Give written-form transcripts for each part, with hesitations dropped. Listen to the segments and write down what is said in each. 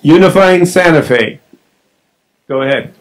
Unifying Santa Fe. Go ahead.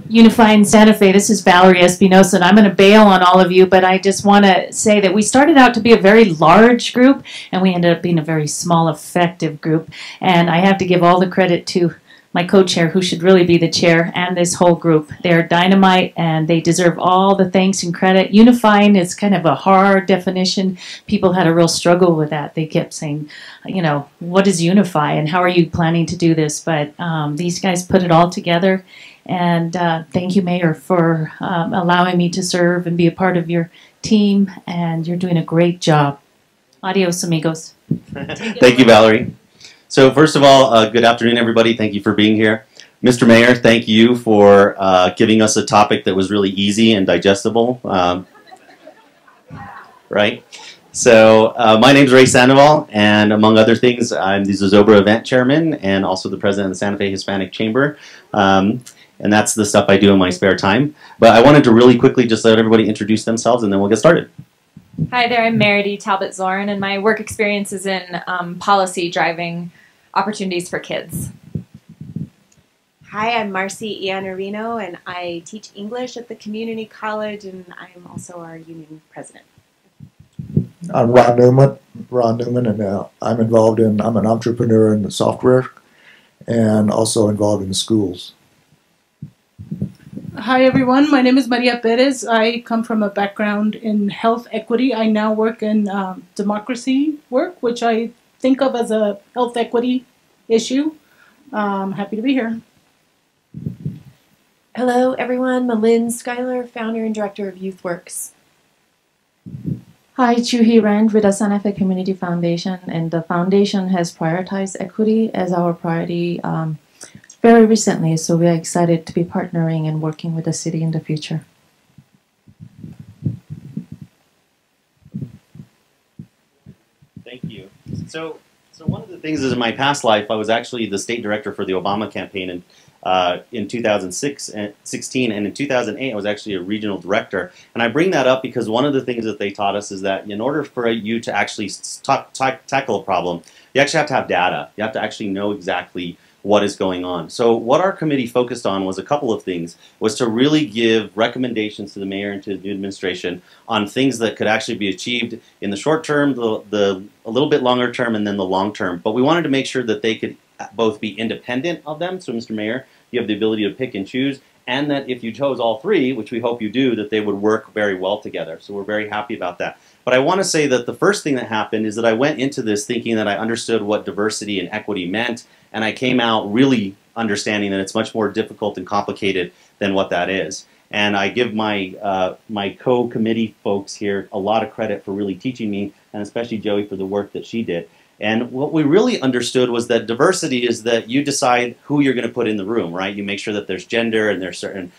Unifying Santa Fe. This is Valerie Espinosa, and I'm going to bail on all of you, but I just want to say that we started out to be a very large group, and we ended up being a very small, effective group. And I have to give all the credit to my co-chair, who should really be the chair, and this whole group. They're dynamite, and they deserve all the thanks and credit. Unifying is kind of a hard definition. People had a real struggle with that. They kept saying, you know, what is unify, and how are you planning to do this? But these guys put it all together. And thank you, Mayor, for allowing me to serve and be a part of your team, and you're doing a great job. Adios, amigos. Thank you, Valerie. So first of all, good afternoon, everybody. Thank you for being here. Mr. Mayor, thank you for giving us a topic that was really easy and digestible. Right? So my name is Ray Sandoval, and among other things, I'm the Zozobra event chairman and also the president of the Santa Fe Hispanic Chamber. And that's the stuff I do in my spare time. But I wanted to really quickly just let everybody introduce themselves, and then we'll get started. Hi there, I'm Meredy Talbot-Zorin, and my work experience is in policy driving opportunities for kids. Hi, I'm Marcy Iannarino, and I teach English at the community college, and I'm also our union president. I'm Ron Newman, and I'm an entrepreneur in the software and also involved in the schools. Hi everyone, my name is Maria Perez. I come from a background in health equity. I now work in democracy work, which I think of as a health equity issue. I'm happy to be here. Hello everyone, Malin Schuyler, founder and director of YouthWorks. Hi, Chuhi Rand with the Santa Fe Community Foundation, and the foundation has prioritized equity as our priority very recently, so we are excited to be partnering and working with the city in the future. Thank you. So one of the things is in my past life, I was actually the state director for the Obama campaign in 2016, and in 2008 I was actually a regional director. And I bring that up because one of the things that they taught us is that in order for you to actually tackle a problem, you actually have to have data. You have to actually know exactly what is going on. So what our committee focused on was a couple of things, was to really give recommendations to the mayor and to the new administration on things that could actually be achieved in the short term, a little bit longer term, and then the long term. But we wanted to make sure that they could both be independent of them. So Mr. Mayor, you have the ability to pick and choose, and that if you chose all three, which we hope you do, that they would work very well together. So we're very happy about that. But I want to say that the first thing that happened is that I went into this thinking that I understood what diversity and equity meant, and I came out really understanding that it's much more difficult and complicated than what that is. And I give my my co-committee folks here a lot of credit for really teaching me, and especially Joey for the work that she did. And what we really understood was that diversity is that you decide who you're going to put in the room, right? You make sure that there's gender and there's certain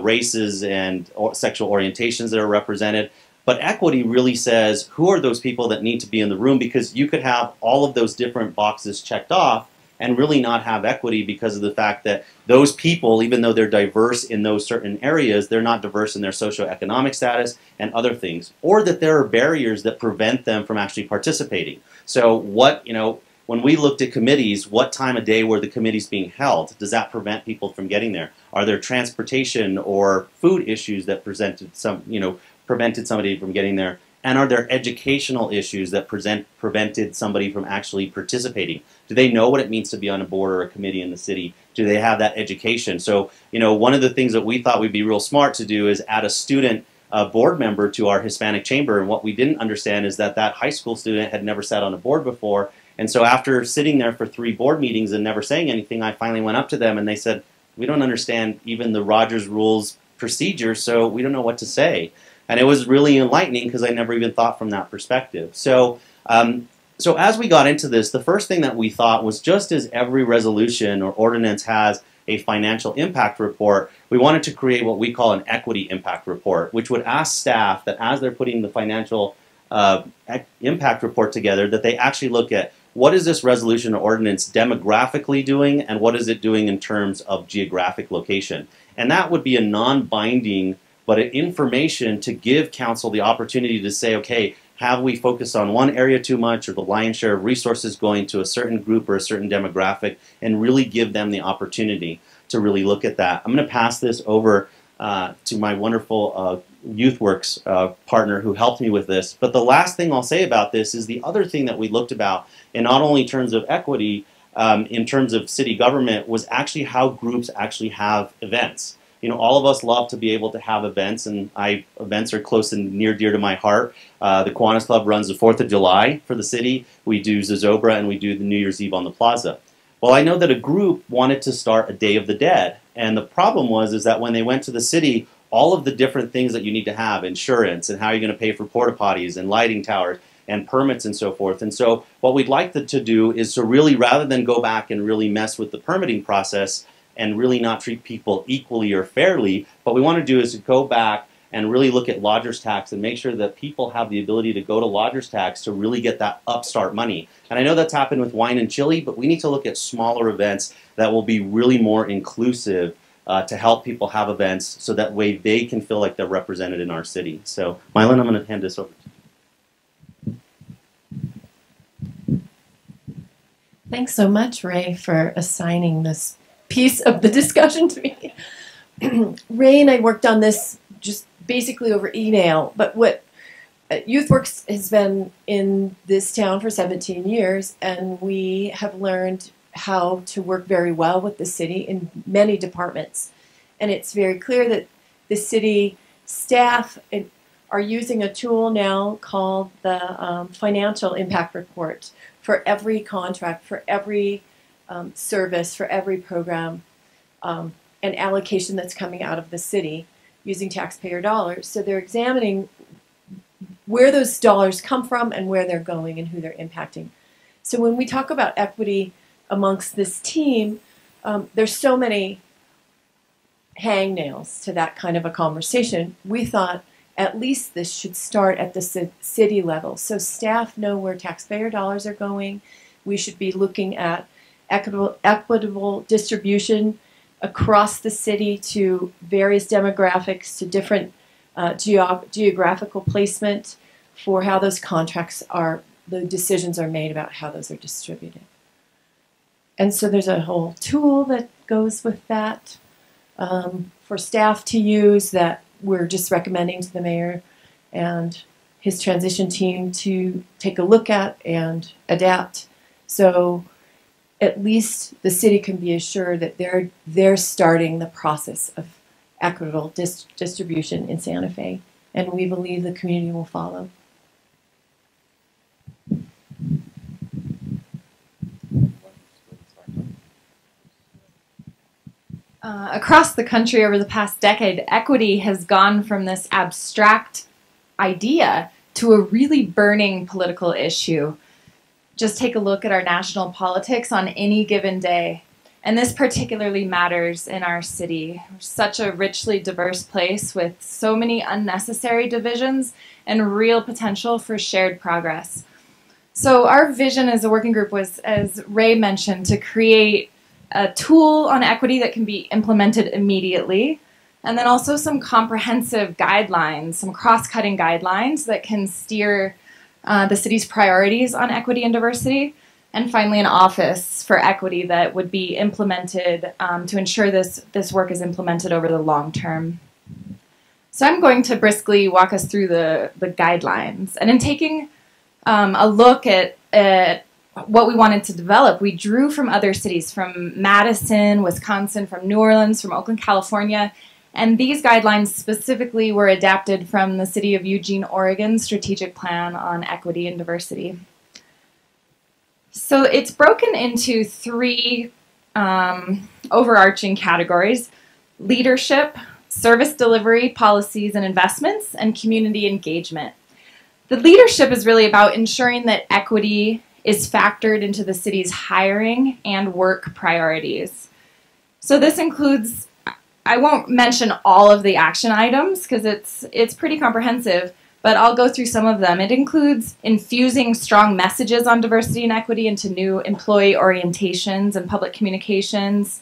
races and sexual orientations that are represented. But equity really says who are those people that need to be in the room, because you could have all of those different boxes checked off and really not have equity because of the fact that those people, even though they're diverse in those certain areas, they're not diverse in their socioeconomic status and other things, or that there are barriers that prevent them from actually participating. So what, you know, when we looked at committees, what time of day were the committees being held? Does that prevent people from getting there? Are there transportation or food issues that prevented somebody from getting there? And are there educational issues that prevented somebody from actually participating? Do they know what it means to be on a board or a committee in the city? Do they have that education? So, you know, one of the things that we thought would be real smart to do is add a student board member to our Hispanic Chamber. And what we didn't understand is that that high school student had never sat on a board before. And so after sitting there for 3 board meetings and never saying anything, I finally went up to them and they said, we don't understand even the Rogers Rules procedure, so we don't know what to say. And it was really enlightening because I never even thought from that perspective. So, so as we got into this, the first thing that we thought was, just as every resolution or ordinance has a financial impact report, we wanted to create what we call an equity impact report, which would ask staff that as they're putting the financial impact report together, that they actually look at what is this resolution or ordinance demographically doing and what is it doing in terms of geographic location. And that would be a non-binding but information to give council the opportunity to say, okay, have we focused on one area too much, or the lion's share of resources going to a certain group or a certain demographic, and really give them the opportunity to really look at that. I'm going to pass this over to my wonderful YouthWorks partner who helped me with this. But the last thing I'll say about this is the other thing that we looked about, in not only terms of equity, in terms of city government, was actually how groups actually have events. You know, all of us love to be able to have events, and events are close and near dear to my heart. The Kiwanis Club runs the 4th of July for the city. We do Zozobra, and we do the New Year's Eve on the Plaza. Well, I know that a group wanted to start a Day of the Dead, and the problem was that when they went to the city, all of the different things that you need to have, insurance, and how you're going to pay for porta potties and lighting towers and permits and so forth. And so what we'd like to do is to really, rather than go back and really mess with the permitting process and really not treat people equally or fairly, what we want to do is to go back and really look at lodger's tax and make sure that people have the ability to go to lodger's tax to really get that upstart money. And I know that's happened with wine and chili, but we need to look at smaller events that will be really more inclusive to help people have events so that way they can feel like they're represented in our city. So, Mylan, I'm going to hand this over to you. Thanks so much, Ray, for assigning this piece of the discussion to me. Ray and I worked on this just basically over email, but what YouthWorks has been in this town for 17 years, and we have learned how to work very well with the city in many departments. And it's very clear that the city staff are using a tool now called the Financial Impact Report for every contract, for every service, for every program and allocation that's coming out of the city using taxpayer dollars. So they're examining where those dollars come from and where they're going and who they're impacting. So when we talk about equity amongst this team, there's so many hangnails to that kind of a conversation. We thought at least this should start at the city level. So staff know where taxpayer dollars are going. We should be looking at equitable distribution across the city to various demographics, to different geographical placement for how those contracts are, the decisions are made about how those are distributed. And so there's a whole tool that goes with that for staff to use that we're just recommending to the mayor and his transition team to take a look at and adapt. So at least the city can be assured that they're starting the process of equitable distribution in Santa Fe, and we believe the community will follow. Across the country over the past decade, equity has gone from this abstract idea to a really burning political issue. Just take a look at our national politics on any given day. And this particularly matters in our city. We're such a richly diverse place with so many unnecessary divisions and real potential for shared progress. So our vision as a working group was, as Ray mentioned, to create a tool on equity that can be implemented immediately, and then also some comprehensive guidelines, some cross-cutting guidelines that can steer the city's priorities on equity and diversity, and finally an office for equity that would be implemented to ensure this work is implemented over the long term. So I'm going to briskly walk us through the guidelines. And in taking a look at what we wanted to develop, we drew from other cities, from Madison, Wisconsin, from New Orleans, from Oakland, California, and these guidelines specifically were adapted from the City of Eugene, Oregon's strategic plan on equity and diversity. So it's broken into three overarching categories: leadership, service delivery, policies and investments, and community engagement. The leadership is really about ensuring that equity is factored into the city's hiring and work priorities. So this includes, I won't mention all of the action items because it's pretty comprehensive, but I'll go through some of them. It includes infusing strong messages on diversity and equity into new employee orientations and public communications.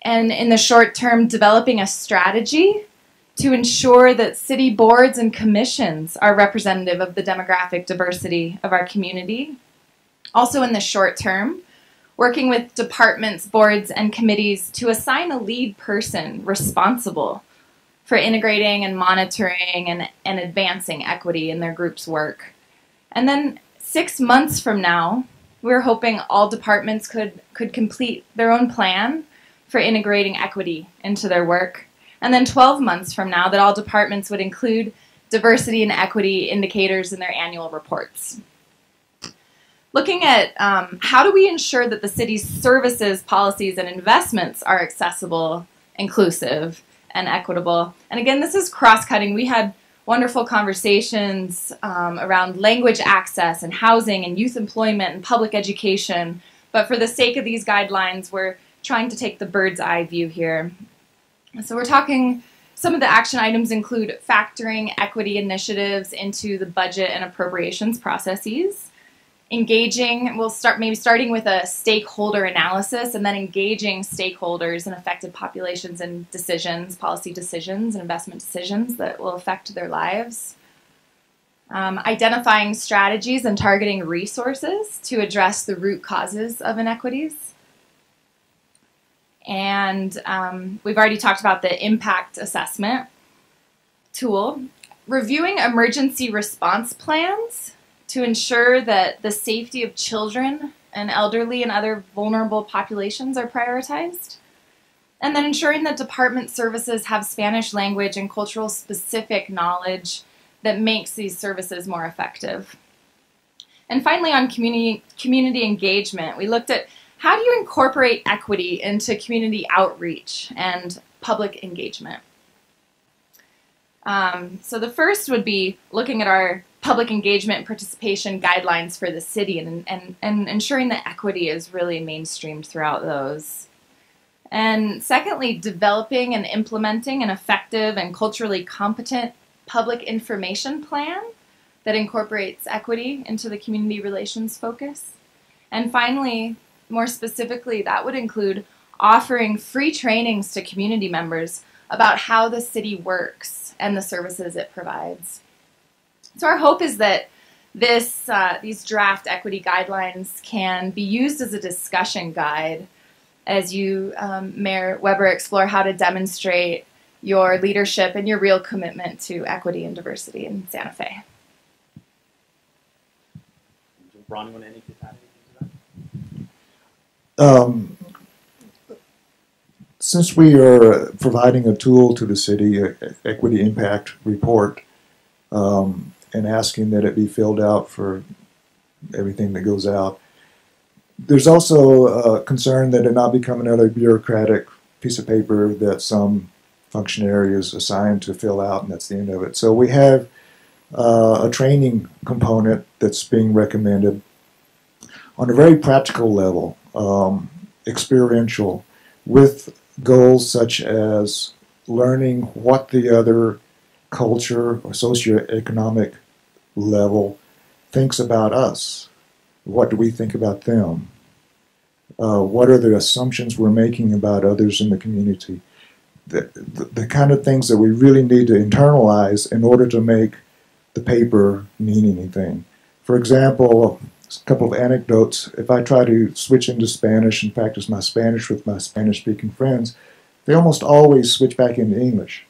And in the short term, developing a strategy to ensure that city boards and commissions are representative of the demographic diversity of our community. Also in the short term, working with departments, boards, and committees to assign a lead person responsible for integrating and monitoring and advancing equity in their group's work. And then 6 months from now, we're hoping all departments could complete their own plan for integrating equity into their work. And then 12 months from now, that all departments would include diversity and equity indicators in their annual reports. Looking at how do we ensure that the city's services, policies, and investments are accessible, inclusive, and equitable. And again, this is cross-cutting. We had wonderful conversations around language access and housing and youth employment and public education. But for the sake of these guidelines, we're trying to take the bird's eye view here. So we're talking, some of the action items include factoring equity initiatives into the budget and appropriations processes, engaging, we'll start maybe starting with a stakeholder analysis and then engaging stakeholders in affected populations and decisions, policy decisions and investment decisions that will affect their lives. Identifying strategies and targeting resources to address the root causes of inequities. And we've already talked about the impact assessment tool. Reviewing emergency response plans to ensure that the safety of children and elderly and other vulnerable populations are prioritized. And then ensuring that department services have Spanish language and cultural specific knowledge that makes these services more effective. And finally, on community engagement, we looked at how do you incorporate equity into community outreach and public engagement. So the first would be looking at our public engagement and participation guidelines for the city and ensuring that equity is really mainstreamed throughout those. And secondly, developing and implementing an effective and culturally competent public information plan that incorporates equity into the community relations focus. And finally, more specifically, that would include offering free trainings to community members about how the city works and the services it provides. So our hope is that these draft equity guidelines can be used as a discussion guide as you, Mayor Weber, explore how to demonstrate your leadership and your real commitment to equity and diversity in Santa Fe. Ron, you want to add anything to that? Since we are providing a tool to the city, equity impact report, and asking that it be filled out for everything that goes out, there's also a concern that it not become another bureaucratic piece of paper that some functionary is assigned to fill out, and that's the end of it. So we have a training component that's being recommended on a very practical level, experiential, with goals such as learning what the other culture or socioeconomic level thinks about us. What do we think about them? What are the assumptions we're making about others in the community? The kind of things that we really need to internalize in order to make the paper mean anything. For example, a couple of anecdotes. If I try to switch into Spanish and practice my Spanish with my Spanish-speaking friends, they almost always switch back into English.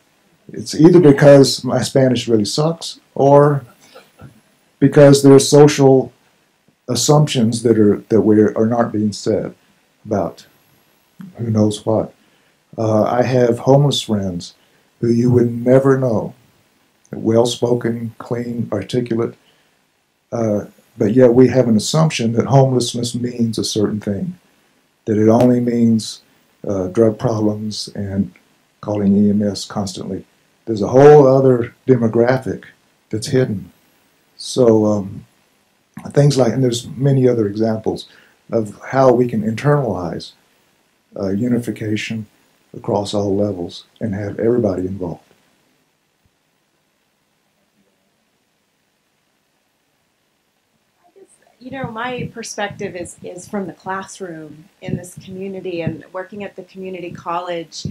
It's either because my Spanish really sucks or because there's social assumptions that are not being said about who knows what. I have homeless friends who you would never know, well-spoken, clean, articulate, but yet we have an assumption that homelessness means a certain thing, that it only means drug problems and calling EMS constantly. There's a whole other demographic that's hidden. So things like, and there's many other examples of how we can internalize unification across all levels and have everybody involved. You know, my perspective is from the classroom in this community and working at the community college.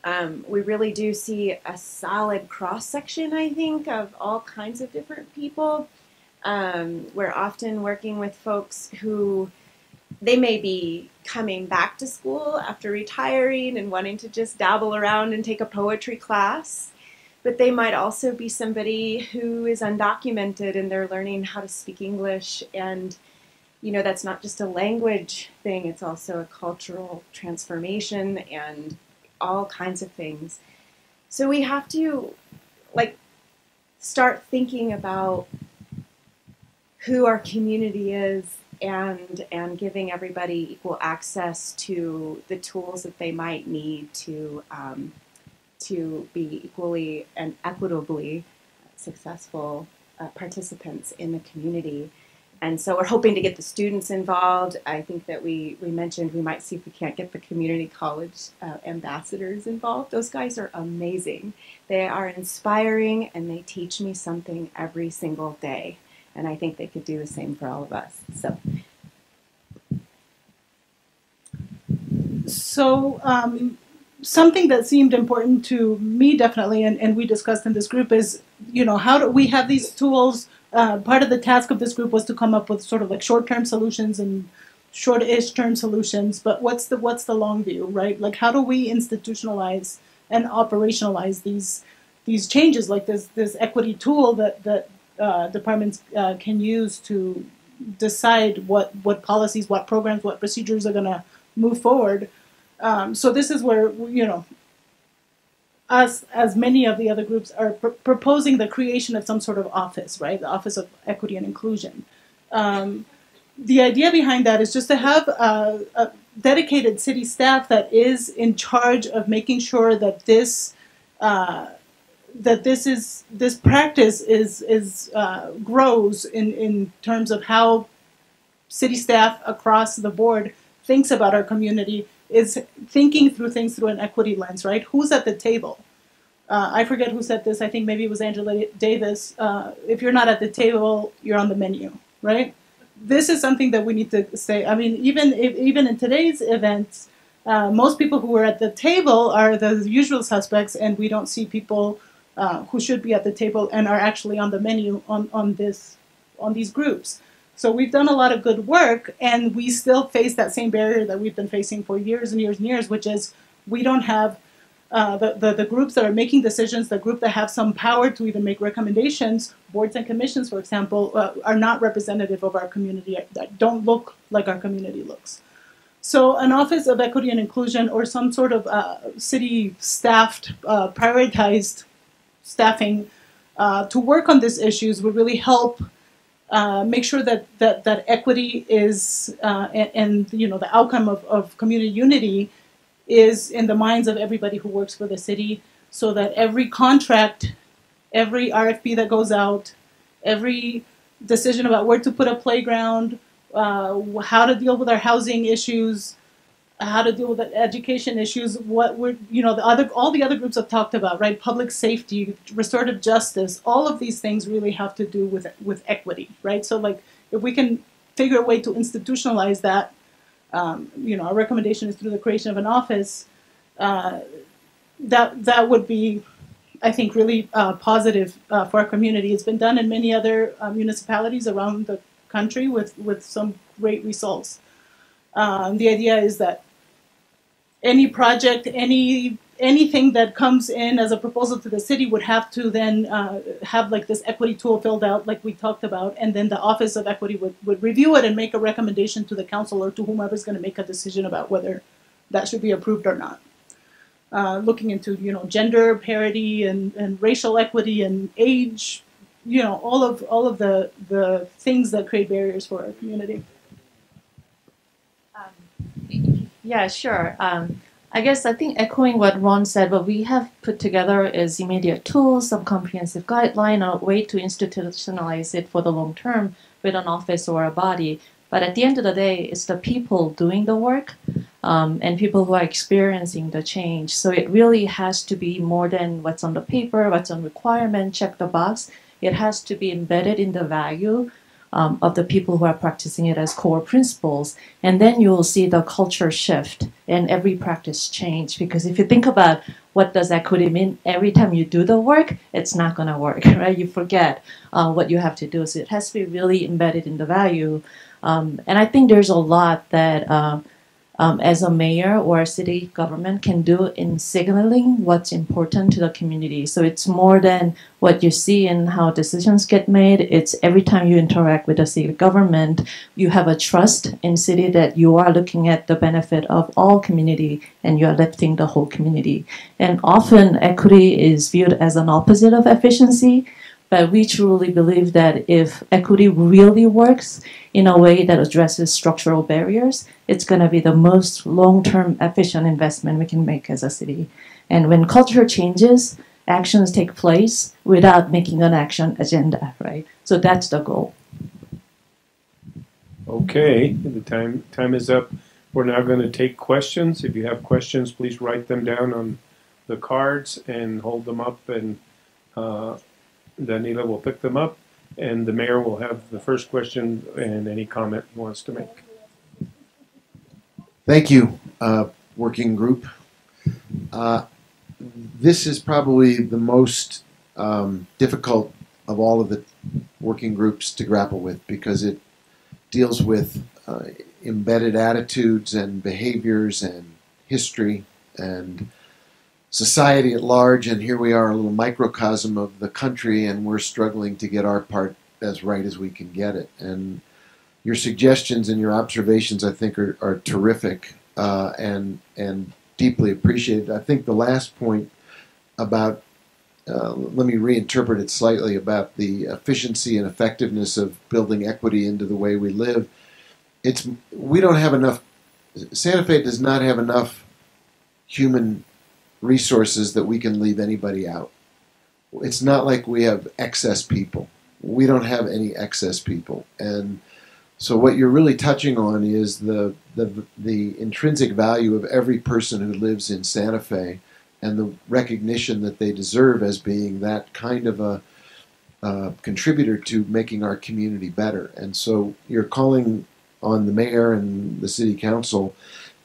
We really do see a solid cross-section, I think, of all kinds of different people. We're often working with folks who they may be coming back to school after retiring and wanting to just dabble around and take a poetry class. But they might also be somebody who is undocumented and they're learning how to speak English. And, you know, that's not just a language thing, it's also a cultural transformation and all kinds of things. So we have to, like, start thinking about who our community is and giving everybody equal access to the tools that they might need to be equally and equitably successful participants in the community. And so we're hoping to get the students involved. I think that we mentioned we might see if we can't get the community college ambassadors involved. Those guys are amazing. They are inspiring and they teach me something every single day. And I think they could do the same for all of us. So something that seemed important to me definitely, and we discussed in this group is, you know, how do we have these tools? Part of the task of this group was to come up with sort of like short-term solutions and short-ish term solutions, but what's the long view, right? Like, how do we institutionalize and operationalize these changes, like this equity tool that departments can use to decide what policies, what programs, what procedures are going to move forward. So this is where, you know, us, as many of the other groups, are proposing the creation of some sort of office, right? The Office of Equity and Inclusion. The idea behind that is just to have a dedicated city staff that is in charge of making sure that this practice grows in terms of how city staff across the board thinks about our community, is thinking through things through an equity lens, right? Who's at the table? I forget who said this. I think maybe it was Angela Davis. If you're not at the table, you're on the menu, right? This is something that we need to say. I mean, even in today's events, most people who are at the table are the usual suspects, and we don't see people who should be at the table and are actually on the menu on these groups. So we've done a lot of good work, and we still face that same barrier that we've been facing for years and years and years, which is we don't have the groups that are making decisions, the group that have some power to even make recommendations, boards and commissions, for example, are not representative of our community, that don't look like our community looks. So an Office of Equity and Inclusion, or some sort of city staffed, prioritized staffing to work on these issues would really help make sure that equity is and you know, the outcome of community unity is in the minds of everybody who works for the city, so that every contract, every RFP that goes out, every decision about where to put a playground, how to deal with our housing issues, how to deal with the education issues, what we're, you know, all the other groups have talked about, right? Public safety, restorative justice, all of these things really have to do with equity, right? So, like, if we can figure a way to institutionalize that, you know, our recommendation is through the creation of an office. That would be, I think, really positive for our community. It's been done in many other municipalities around the country with some great results. The idea is that any project, anything that comes in as a proposal to the city would have to then have like this equity tool filled out, like we talked about, and then the Office of Equity would review it and make a recommendation to the council or to whomever's going to make a decision about whether that should be approved or not. Looking into, you know, gender parity and racial equity and age, you know, all of the things that create barriers for our community. Yeah, sure. I guess I think echoing what Ron said, what we have put together is immediate tools, some comprehensive guideline, a way to institutionalize it for the long term with an office or a body. But at the end of the day, it's the people doing the work and people who are experiencing the change. So it really has to be more than what's on the paper, what's on requirement, check the box. It has to be embedded in the value of the people who are practicing it as core principles. And then you will see the culture shift and every practice change. Because if you think about what does equity mean, every time you do the work, it's not going to work, right? You forget what you have to do. So it has to be really embedded in the value. And I think there's a lot that as a mayor or a city government can do in signaling what's important to the community. So it's more than what you see in how decisions get made. It's every time you interact with the city government, you have a trust in city that you are looking at the benefit of all community and you are lifting the whole community. And often equity is viewed as an opposite of efficiency. But we truly believe that if equity really works in a way that addresses structural barriers, it's going to be the most long-term efficient investment we can make as a city. And when culture changes, actions take place without making an action agenda, right? So that's the goal. Okay, the time is up. We're now going to take questions. If you have questions, please write them down on the cards and hold them up, and Danila will pick them up, and the mayor will have the first question and any comment he wants to make. Thank you, working group. This is probably the most difficult of all of the working groups to grapple with, because it deals with embedded attitudes and behaviors and history and society at large, and here we are, a little microcosm of the country, and we're struggling to get our part as right as we can get it. And your suggestions and your observations, I think, are terrific and deeply appreciated. I think the last point about, let me reinterpret it slightly, about the efficiency and effectiveness of building equity into the way we live. We don't have enough, Santa Fe does not have enough human resources that we can leave anybody out. It's not like we have excess people. We don't have any excess people. And so what you're really touching on is the intrinsic value of every person who lives in Santa Fe and the recognition that they deserve as being that kind of a contributor to making our community better. And so you're calling on the mayor and the city council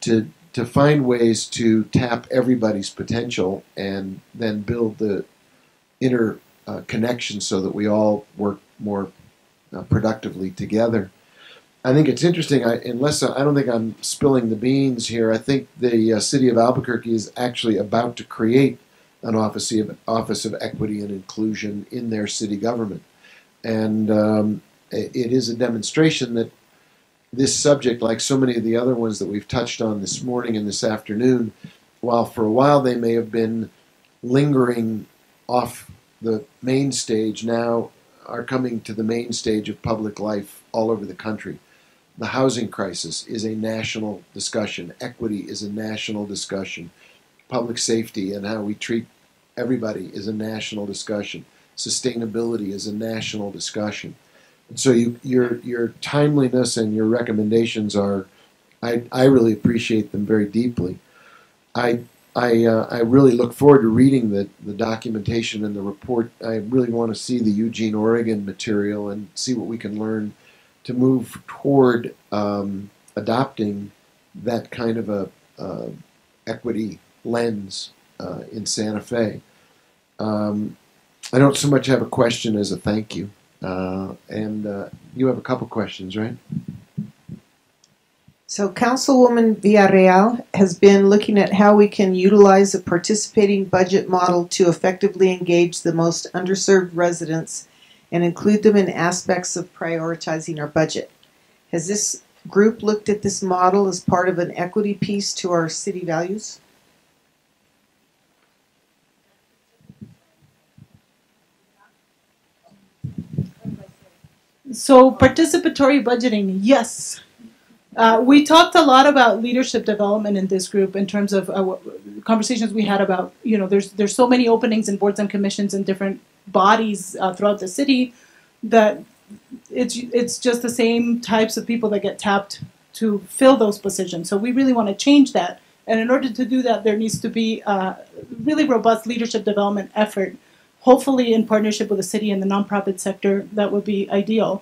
to find ways to tap everybody's potential and then build the inner connection so that we all work more productively together. I think it's interesting, I don't think I'm spilling the beans here. I think the city of Albuquerque is actually about to create an office of equity and inclusion in their city government. And it is a demonstration that this subject, like so many of the other ones that we've touched on this morning and this afternoon, while for a while they may have been lingering off the main stage, now are coming to the main stage of public life all over the country. The housing crisis is a national discussion. Equity is a national discussion. Public safety and how we treat everybody is a national discussion. Sustainability is a national discussion. And so your timeliness and your recommendations are, I really appreciate them very deeply. I really look forward to reading the documentation and the report. I really want to see the Eugene, Oregon material and see what we can learn to move toward adopting that kind of a equity lens in Santa Fe. I don't so much have a question as a thank you. And you have a couple questions, right? So Councilwoman Villarreal has been looking at how we can utilize a participating budget model to effectively engage the most underserved residents and include them in aspects of prioritizing our budget. Has this group looked at this model as part of an equity piece to our city values? So participatory budgeting, yes. We talked a lot about leadership development in this group in terms of conversations we had about, there's so many openings in boards and commissions and different bodies throughout the city that it's just the same types of people that get tapped to fill those positions. So we really want to change that. And in order to do that, there needs to be a really robust leadership development effort, hopefully in partnership with the city and the nonprofit sector. That would be ideal.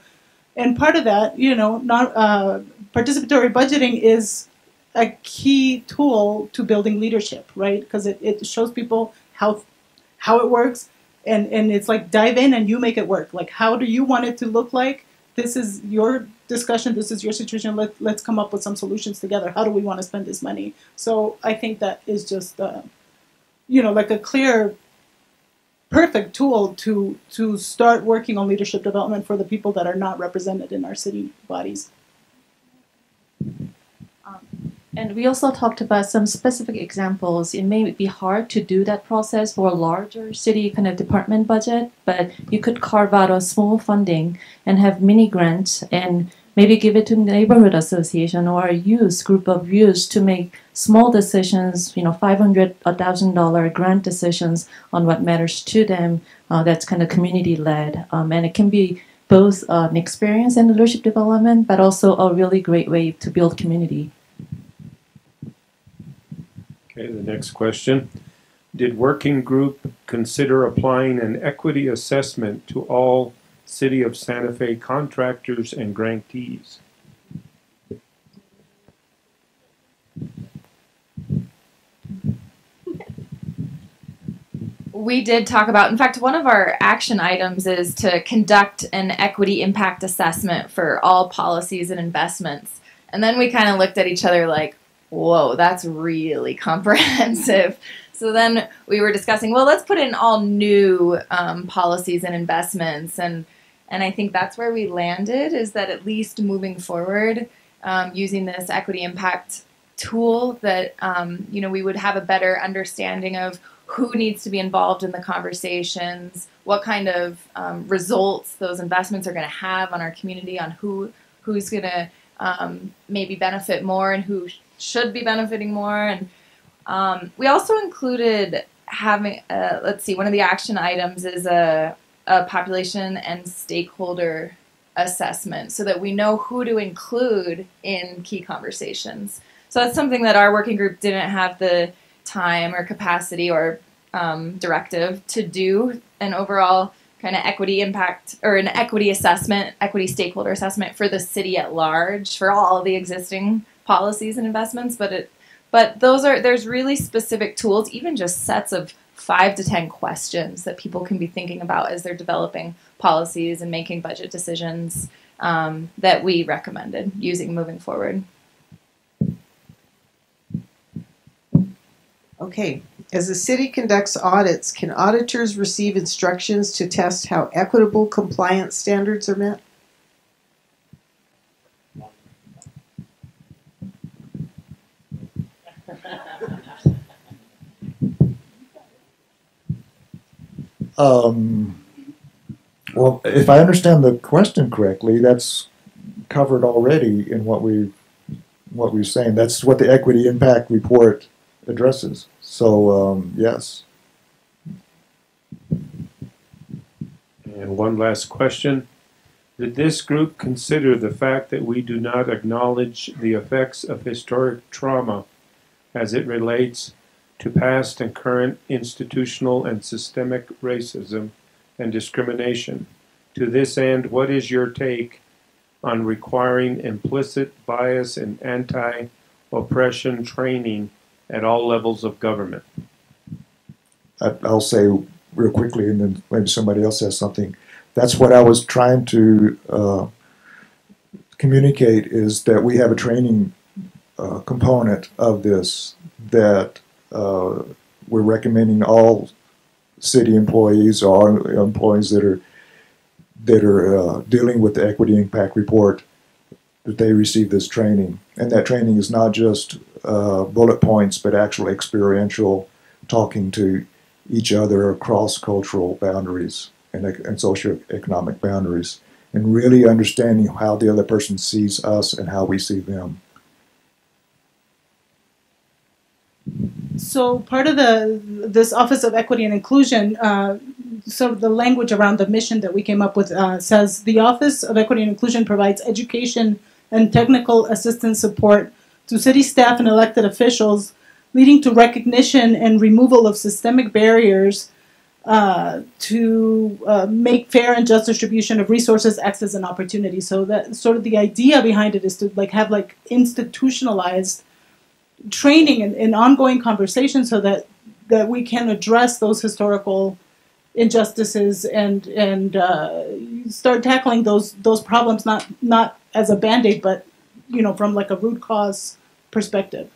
And part of that, participatory budgeting is a key tool to building leadership, right? Because it shows people how it works, and it's like dive in and you make it work. Like, how do you want it to look like? This is your discussion. This is your situation. Let's come up with some solutions together. How do we want to spend this money? So I think that is just, like a clear, perfect tool to start working on leadership development for the people that are not represented in our city bodies. And we also talked about some specific examples. It may be hard to do that process for a larger city kind of department budget, but you could carve out a small funding and have mini grants and maybe give it to neighborhood association or a group of youth to make small decisions, $500, $1,000 grant decisions on what matters to them. That's kind of community led. And it can be both an experience in leadership development, but also a really great way to build community. Okay, the next question. Did working group consider applying an equity assessment to all City of Santa Fe contractors and grantees? We did talk about, in fact, one of our action items is to conduct an equity impact assessment for all policies and investments. And then we kind of looked at each other like, whoa, that's really comprehensive. So then we were discussing, well, let's put in all new policies and investments. And I think that's where we landed, is that at least moving forward, using this equity impact tool, that we would have a better understanding of who needs to be involved in the conversations, what kind of results those investments are going to have on our community, on who's going to maybe benefit more and who should be benefiting more. And we also included having, one of the action items is a population and stakeholder assessment so that we know who to include in key conversations. So that's something that our working group didn't have the time or capacity or directive to do an overall kind of equity impact or an equity assessment, equity stakeholder assessment for the city at large for all the existing policies and investments. But there's really specific tools, even just sets of 5 to 10 questions that people can be thinking about as they're developing policies and making budget decisions that we recommended using moving forward. Okay. As the city conducts audits, can auditors receive instructions to test how equitable compliance standards are met? Well, if I understand the question correctly, that's covered already in what we're saying. That's what the equity impact report addresses. So yes. And one last question. Did this group consider the fact that we do not acknowledge the effects of historic trauma as it relates to past and current institutional and systemic racism and discrimination? To this end, what is your take on requiring implicit bias and anti-oppression training at all levels of government? I'll say real quickly, and then maybe somebody else says something. That's what I was trying to communicate, is that we have a training component of this, that we're recommending all city employees or all employees that are dealing with the equity impact report, that they receive this training. And that training is not just bullet points, but actual experiential talking to each other across cultural boundaries and socioeconomic boundaries, and really understanding how the other person sees us and how we see them. So part of this Office of Equity and Inclusion, so the language around the mission that we came up with says, the Office of Equity and Inclusion provides education and technical assistance support to city staff and elected officials, leading to recognition and removal of systemic barriers to make fair and just distribution of resources, access, and opportunity. So that sort of the idea behind it is to have institutionalized training and ongoing conversation so that we can address those historical injustices and start tackling those problems not as a band-aid, but from like a root cause perspective.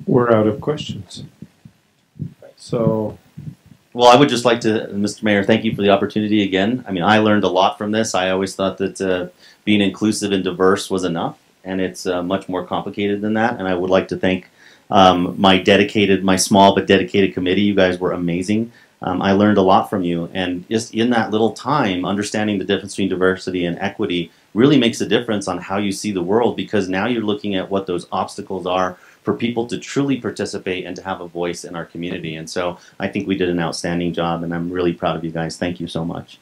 We're out of questions. So, well, I would just like to, Mr. Mayor, thank you for the opportunity again. I mean, I learned a lot from this. I always thought that being inclusive and diverse was enough, and it's much more complicated than that. And I would like to thank my small but dedicated committee. You guys were amazing. I learned a lot from you, and just in that little time, understanding the difference between diversity and equity really makes a difference on how you see the world, because now you're looking at what those obstacles are for people to truly participate and to have a voice in our community. And so I think we did an outstanding job, and I'm really proud of you guys. Thank you so much.